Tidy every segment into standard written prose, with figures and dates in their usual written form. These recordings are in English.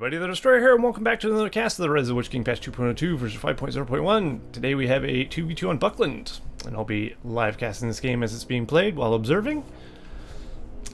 Everybody, the Destroyer here, and welcome back to another cast of the Rise of the Witch King patch 2.02 version 5.0.1. Today we have a 2v2 on Buckland, and I'll be live casting this game as it's being played while observing.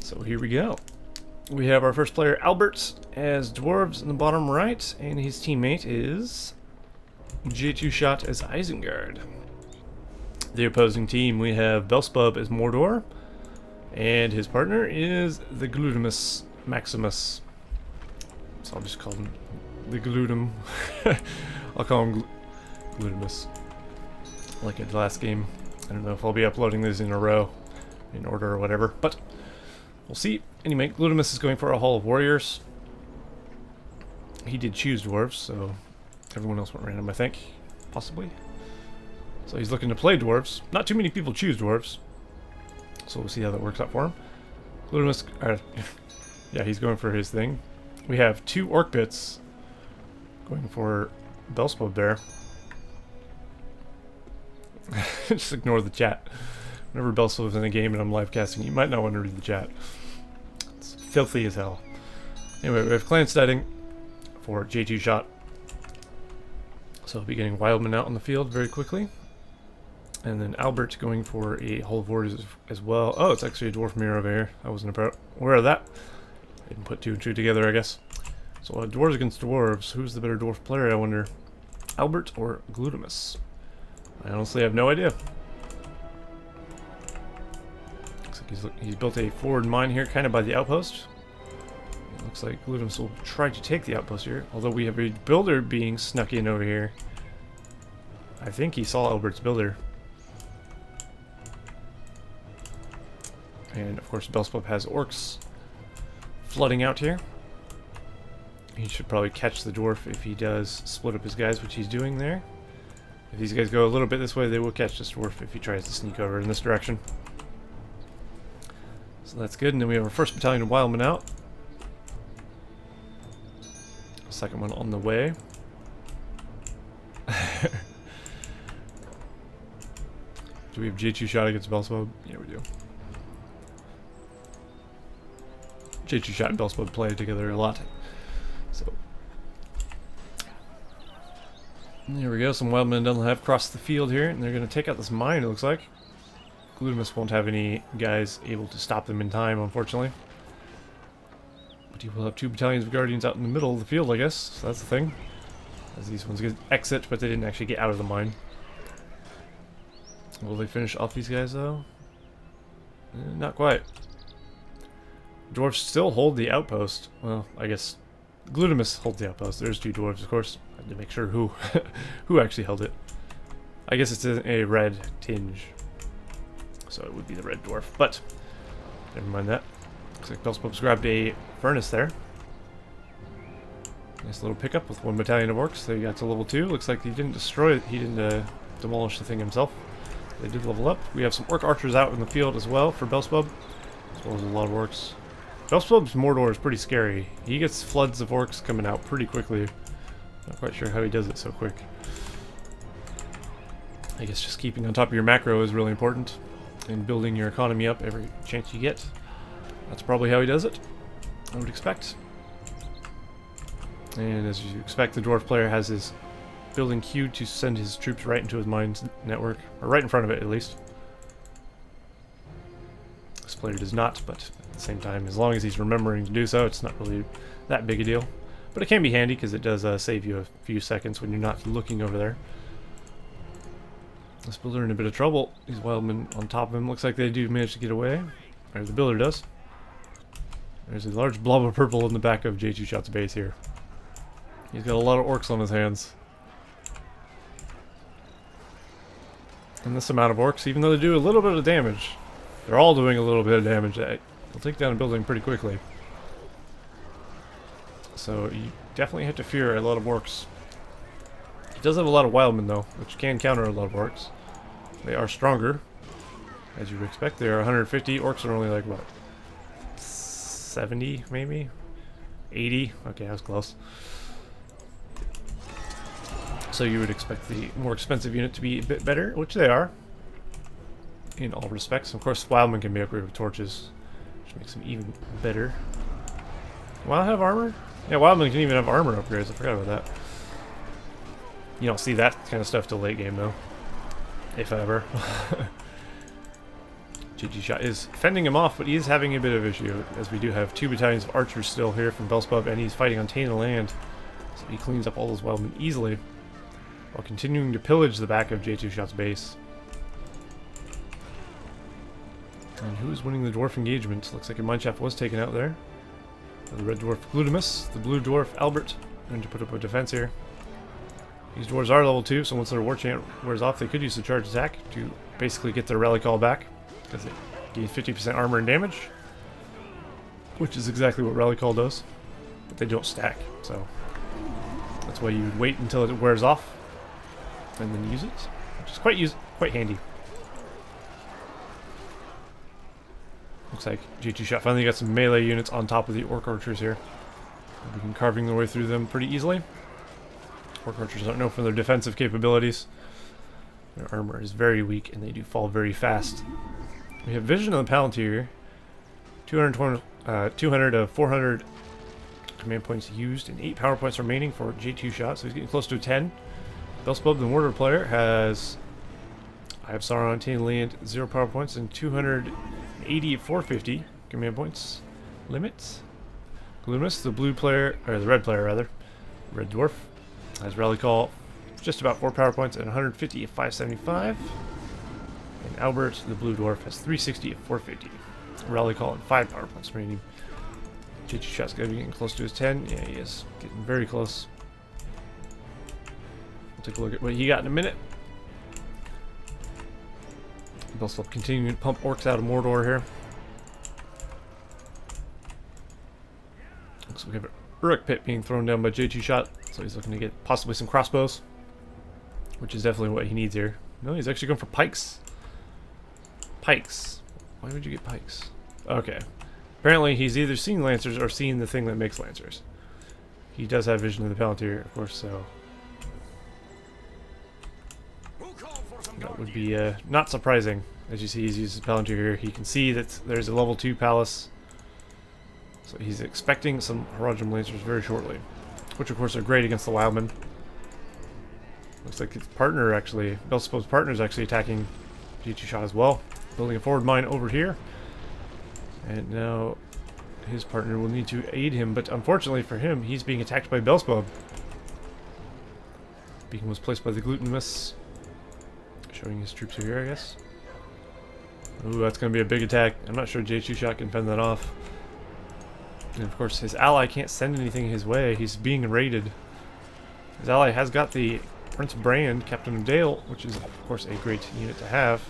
So here we go. We have our first player, Albert, as Dwarves in the bottom right, and his teammate is J2Shot as Isengard. The opposing team, we have Belsebub as Mordor, and his partner is the Glutimus Maximus. So I'll just call him the Glutum. I'll call him Glutimus, like in the last game. I don't know if I'll be uploading these in a row, in order or whatever, but we'll see. Anyway, Glutimus is going for a Hall of Warriors. He did choose Dwarves, so everyone else went random, I think. Possibly. So he's looking to play Dwarves. Not too many people choose Dwarves, so we'll see how that works out for him. Glutimus, yeah, he's going for his thing. We have two Orc Bits going for Belsebub there. Just ignore the chat. Whenever Belsebub's in a game and I'm live casting, you might not want to read the chat. It's filthy as hell. Anyway, we have clan steading for J2Shot. So I'll be getting Wildman out on the field very quickly. And then Albert going for a Hall of Warriors as well. Oh, it's actually a Dwarf mirror over here. I wasn't aware of that. Didn't put two and two together, I guess. So Dwarves against Dwarves. Who's the better Dwarf player, I wonder? Albert or Glutimus? I honestly have no idea. Looks like he's built a forward mine here, kind of by the outpost. It looks like Glutimus will try to take the outpost here, although we have a builder being snuck in over here. I think he saw Albert's builder. And of course Belsebub has orcs flooding out here. He should probably catch the dwarf if he does split up his guys, which he's doing there. If these guys go a little bit this way, they will catch this dwarf if he tries to sneak over in this direction. So that's good, and then we have our first battalion of Wildmen out. Second one on the way. Do we have J2Shot against Belsebub? Yeah, we do. J2Shot and Belsebub play together a lot. So there we go, some Wildmen don't have crossed the field here, and they're going to take out this mine, it looks like. Glutimus won't have any guys able to stop them in time, unfortunately. But he will have two battalions of Guardians out in the middle of the field, I guess. So that's the thing. As these ones get exit, but they didn't actually get out of the mine. Will they finish off these guys, though? Not quite. Dwarves still hold the outpost. Well, I guess Glutimus holds the outpost. There's two dwarves, of course. I had to make sure who who actually held it. I guess it's a red tinge, so it would be the red dwarf. But never mind that. Looks like Belsebub's grabbed a furnace there. Nice little pickup with one battalion of orcs. They got to level 2. Looks like he didn't destroy it. He didn't demolish the thing himself. They did level up. We have some orc archers out in the field as well for Belsebub, as well as a lot of orcs. Belsebub's Mordor is pretty scary. He gets floods of orcs coming out pretty quickly. Not quite sure how he does it so quick. I guess just keeping on top of your macro is really important, and building your economy up every chance you get. That's probably how he does it, I would expect. And as you expect, the dwarf player has his building queued to send his troops right into his mine's network, or right in front of it at least. This player does not, but at the same time, as long as he's remembering to do so, it's not really that big a deal. But it can be handy because it does save you a few seconds when you're not looking over there. This builder in a bit of trouble. These Wildmen on top of him. Looks like they do manage to get away. Or the builder does. There's a large blob of purple in the back of J2Shot's base here. He's got a lot of orcs on his hands. And this amount of orcs, even though they do a little bit of damage, they're all doing a little bit of damage. They'll take down a building pretty quickly. So you definitely have to fear a lot of orcs. He does have a lot of Wildmen though, which can counter a lot of orcs. They are stronger, as you would expect. They are 150. Orcs are only like, what, 70 maybe? 80? Okay, I was close. So you would expect the more expensive unit to be a bit better, which they are, in all respects. Of course, Wildmen can be upgraded with torches, which makes them even better. Will I have armor? Yeah, Wildman can even have armor upgrades. I forgot about that. You don't see that kind of stuff till late game, though. If ever. J2Shot is fending him off, but he is having a bit of issue, as we do have 2 battalions of archers still here from Belsebub, and he's fighting on Tainted Land. So he cleans up all those Wildmen easily, while continuing to pillage the back of J2Shot's base. And who is winning the dwarf engagement? Looks like a mineshaft was taken out there. The red dwarf Glutimus, the blue dwarf Albert, going to put up a defense here. These dwarves are level 2, so once their war chant wears off, they could use the charge attack to basically get their rally call back, because it gains 50% armor and damage, which is exactly what rally call does, but they don't stack, so that's why you would wait until it wears off and then use it, which is quite handy. Looks like J2Shot finally got some melee units on top of the orc archers here. We can carving their way through them pretty easily. Orc archers aren't known for their defensive capabilities. Their armor is very weak and they do fall very fast. We have Vision of the Palantir. 200 of 400 command points used and 8 power points remaining for J2Shot, so he's getting close to 10. Belsebub, the Mordor player, has I have Sauron on Tainted Land, 0 power points and 280 of 450 command points limits. Glutimus, the blue player, or the red player rather, red dwarf, has rally call just about 4 power points and 150 of 575. And Albert, the blue dwarf, has 360 of 450. Rally call and 5 power points remaining. J2Shot's going to be getting close to his 10. Yeah, he is getting very close. We'll take a look at what he got in a minute. Belsebub continuing to pump orcs out of Mordor here. Looks like we have an Uruk pit being thrown down by J2Shot, so he's looking to get possibly some crossbows, which is definitely what he needs here. No, he's actually going for pikes. Pikes. Why would you get pikes? Okay. Apparently he's either seen lancers or seen the thing that makes lancers. He does have Vision of the Palantir, of course, so that would be not surprising. As you see, he's used his Palantir here. He can see that there's a level 2 palace, so he's expecting some Haradrim lancers very shortly, which of course are great against the Wildmen. Looks like his partner actually, Belsebub's partner is actually attacking J2Shot as well, building a forward mine over here. And now his partner will need to aid him, but unfortunately for him, he's being attacked by Belsebub. Beacon was placed by the Glutimus, showing his troops here, I guess. Ooh, that's going to be a big attack. I'm not sure J2Shot can fend that off. And of course, his ally can't send anything his way. He's being raided. His ally has got the Prince Brand, Captain of Dale, which is, of course, a great unit to have.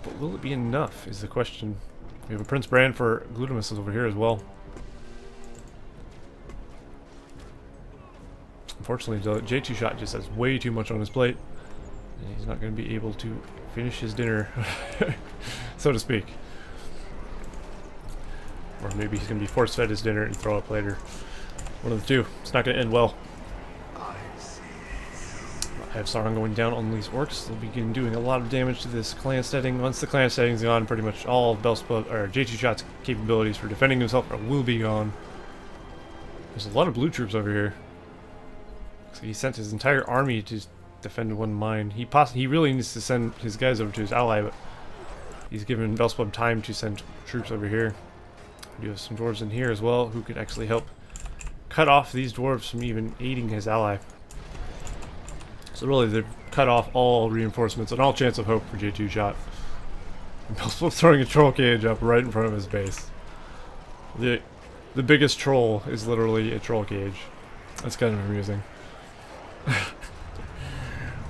But will it be enough, is the question. We have a Prince Brand for Glutimus over here as well. Unfortunately, though, J2Shot just has way too much on his plate, and he's not going to be able to finish his dinner, so to speak. Or maybe he's going to be force-fed his dinner and throw up later. One of the two. It's not going to end well. I have Sauron going down on these orcs. They'll begin doing a lot of damage to this clan setting. Once the clan setting's gone, pretty much all of Belsebub, or J2Shot's capabilities for defending himself will be gone. There's a lot of blue troops over here. So he sent his entire army to defend one mine. He really needs to send his guys over to his ally, but he's given Belsebub time to send troops over here. We do have some dwarves in here as well who could actually help cut off these dwarves from even aiding his ally. So really, they've cut off all reinforcements and all chance of hope for J2Shot. Belsebub throwing a troll cage up right in front of his base. The biggest troll is literally a troll cage. That's kind of amusing.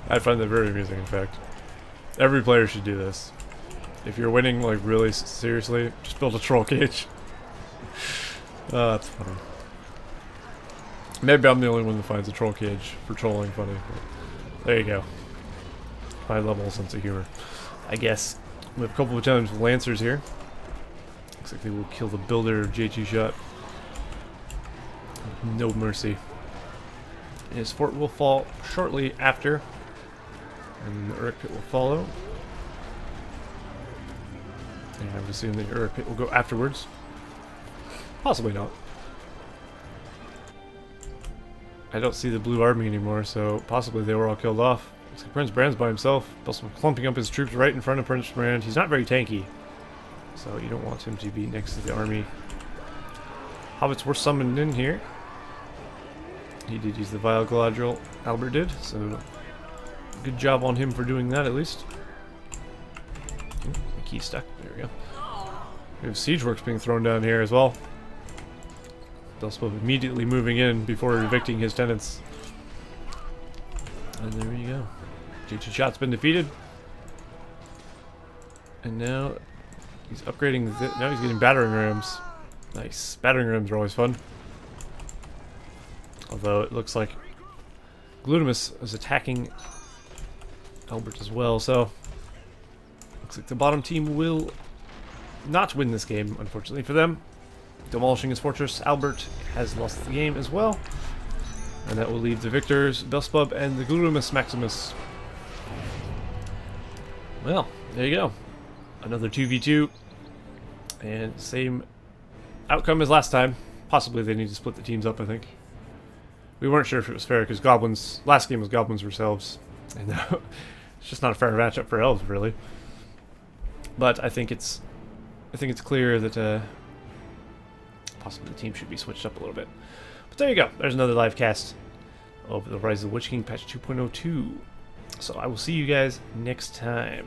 I find that very amusing, in fact. Every player should do this. If you're winning, like, really seriously, just build a troll cage. Oh, that's funny. Maybe I'm the only one that finds a troll cage for trolling funny. But there you go. High level sense of humor, I guess. We have a couple of battalions with lancers here. Looks like they will kill the builder of J2Shot. No mercy. His fort will fall shortly after, and the Uruk pit will follow. And I would assume the Uruk pit will go afterwards. Possibly not. I don't see the blue army anymore, so possibly they were all killed off. Looks like Prince Brand's by himself. Belsebub clumping up his troops right in front of Prince Brand. He's not very tanky, so you don't want him to be next to the army. Hobbits were summoned in here. He did use the Vile Galadriel, Albert did, so good job on him for doing that at least. Okay, the key stuck, there we go. We have siege works being thrown down here as well. Belsebub immediately moving in before evicting his tenants. And there you go. J2Shot's been defeated. And now he's upgrading, now he's getting battering rams. Nice. Battering rams are always fun. Although it looks like Glutimus is attacking Albert as well, so looks like the bottom team will not win this game, unfortunately for them. Demolishing his fortress, Albert has lost the game as well. And that will leave the victors, Belsebub and the Glutimus Maximus. Well, there you go. Another 2v2. And same outcome as last time. Possibly they need to split the teams up, I think. We weren't sure if it was fair because goblins, last game was goblins versus elves. And it's just not a fair matchup for elves, really. But I think it's clear that possibly the team should be switched up a little bit. But there you go. There's another live cast of the Rise of the Witch King patch 2.02. So I will see you guys next time.